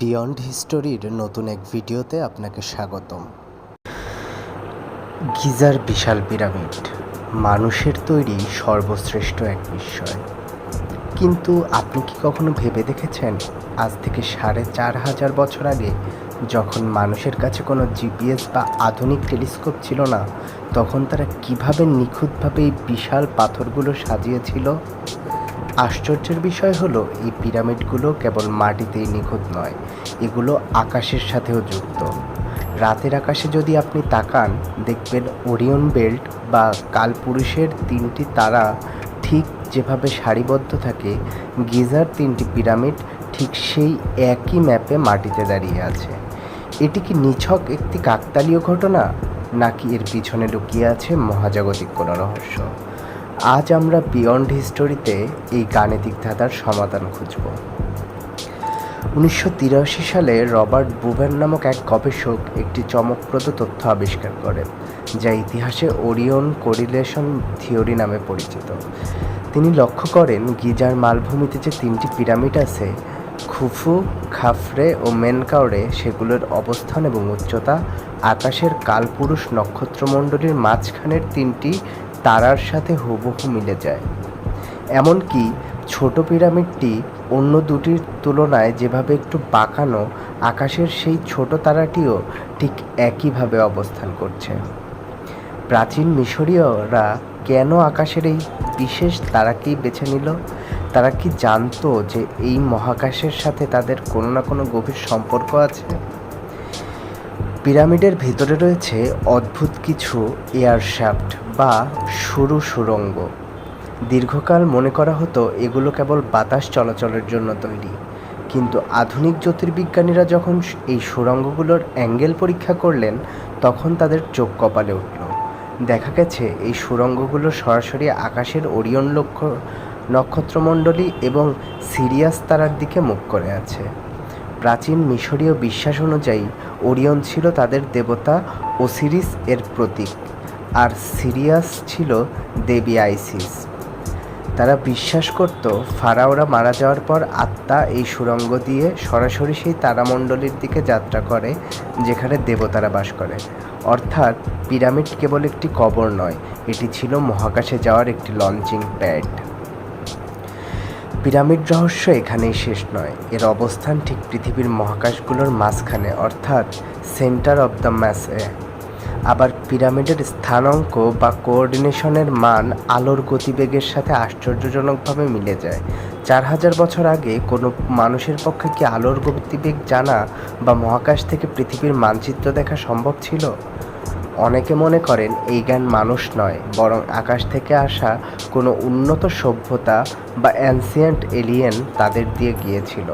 Beyond হিস্টোরির নতুন এক ভিডিওতে আপনাকে স্বাগতম। গিজার বিশাল পিরামিড মানুষের তৈরি সর্বশ্রেষ্ঠ এক বিস্ময়। কিন্তু আপনি কি কখনো ভেবে দেখেছেন, আজ থেকে ৪,৫০০ বছর আগে যখন মানুষের কাছে কোনো জিপিএস বা আধুনিক টেলিস্কোপ ছিল না, তখন তারা কিভাবে নিখুঁতভাবে এই বিশাল পাথরগুলো সাজিয়েছিল? আশ্চর্যের বিষয় হলো, এই পিরামিডগুলো কেবল মাটিতেই নিখুঁত নয়, এগুলো আকাশের সাথেও যুক্ত। রাতের আকাশে যদি আপনি তাকান, দেখবেন ওরিয়ন বেল্ট বা কালপুরুষের ৩টি তারা ঠিক যেভাবে সারিবদ্ধ থাকে, গিজার ৩টি পিরামিড ঠিক সেই একই ম্যাপে মাটিতে দাঁড়িয়ে আছে। এটি কি নিছক একটি কাকতালীয় ঘটনা, নাকি এর পিছনে লুকিয়ে আছে মহাজাগতিক কোনো রহস্য? আজ আমরা বিয়ন্ড হিস্টোরিতে এই গাণিতিক ধাঁধার সমাধান খুঁজব। ১৯৮৩ সালে রবার্ট বুভেন নামক এক গবেষক একটি চমকপ্রদ তথ্য আবিষ্কার করেন, যা ইতিহাসে ওরিয়ন কোরিলেশন থিওরি নামে পরিচিত। তিনি লক্ষ্য করেন, গিজার মালভূমিতে যে ৩টি পিরামিড আছে, খুফু, খাফরে ও মেনকাওরে, সেগুলোর অবস্থান এবং উচ্চতা আকাশের কালপুরুষ নক্ষত্রমণ্ডলীর মাঝখানের ৩টি তারার সাথে হুবহু মিলে যায়। এমনকি ছোট পিরামিডটি অন্য দুটির তুলনায় যেভাবে একটু বাঁকানো, আকাশের সেই ছোট তারাটিও ঠিক একইভাবে অবস্থান করছে। প্রাচীন মিশরীয়রা কেন আকাশের এই বিশেষ তারাকেই বেছে নিল? তারা কি জানতো যে এই মহাকাশের সাথে তাদের কোনো না কোনো গভীর সম্পর্ক আছে? পিরামিডের ভেতরে রয়েছে অদ্ভুত কিছু এয়ারশ্যাফট বা সরু সুড়ঙ্গ। দীর্ঘকাল মনে করা হতো এগুলো কেবল বাতাস চলাচলের জন্য তৈরি, কিন্তু আধুনিক জ্যোতির্বিজ্ঞানীরা যখন এই সুড়ঙ্গগুলোর অ্যাঙ্গেল পরীক্ষা করলেন, তখন তাদের চোখ কপালে উঠল। দেখা গেছে এই সুড়ঙ্গগুলো সরাসরি আকাশের ওরিয়ন নক্ষত্রমণ্ডলী এবং সিরিয়াস তারার দিকে মুখ করে আছে। প্রাচীন মিশরীয় বিশ্বাস অনুযায়ী ওরিয়ন ছিল তাদের দেবতা ওসিরিস এর প্রতীক, আর সিরিয়াস ছিল দেবী আইসিস। তারা বিশ্বাস করত, ফারাওরা মারা যাওয়ার পর আত্মা এই সুড়ঙ্গ দিয়ে সরাসরি সেই তারামণ্ডলীর দিকে যাত্রা করে যেখানে দেবতারা বাস করে। অর্থাৎ পিরামিড কেবল একটি কবর নয়, এটি ছিল মহাকাশে যাওয়ার একটি লঞ্চিং প্যাড। পিরামিড রহস্য এখানেই শেষ নয়। এর অবস্থান ঠিক পৃথিবীর মহাকাশগুলোর মাঝখানে, অর্থাৎ সেন্টার অব দ্য ম্যাসে। আবার পিরামিডের স্থানাঙ্ক বা কোঅর্ডিনেশনের মান আলোর গতিবেগের সাথে আশ্চর্যজনকভাবে মিলে যায়। ৪,০০০ বছর আগে কোনো মানুষের পক্ষে কি আলোর গতিবেগ জানা বা মহাকাশ থেকে পৃথিবীর মানচিত্র দেখা সম্ভব ছিল? অনেকে মনে করেন এই জ্ঞান মানুষ নয়, বরং আকাশ থেকে আসা কোনো উন্নত সভ্যতা বা অ্যানসিয়েন্ট এলিয়েন তাদের দিয়ে গিয়েছিল।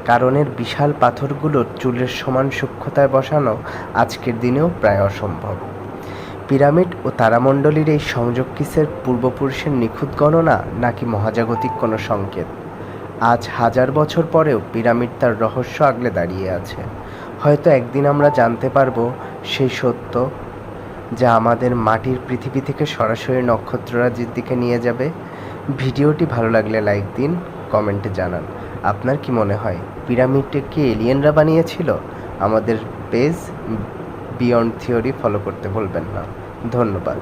কারণ এর বিশাল পাথরগুলোর চুলের সমান সূক্ষ্মতায় বসানো আজকের দিনেও প্রায় অসম্ভব। পিরামিড ও তারামণ্ডলীর এই সংযোগ কিসের পূর্বপুরুষের নিখুঁত গণনা, নাকি মহাজাগতিক কোনো সংকেত? আজ ১০০০ বছর পরেও পিরামিড তার রহস্য আগলে দাঁড়িয়ে আছে। হয়তো একদিন আমরা জানতে পারবো সেই সত্য, যা আমাদের মাটির পৃথিবী থেকে সরাসরি নক্ষত্ররাজির দিকে নিয়ে যাবে। ভিডিওটি ভালো লাগলে লাইক দিন, কমেন্টে জানান আপনার কি মনে হয়, পিরামিডটা কি এলিয়েনরা বানিয়েছিল? আমাদের পেজ বিয়ন্ড থিওরি ফলো করতে ভুলবেন না। ধন্যবাদ।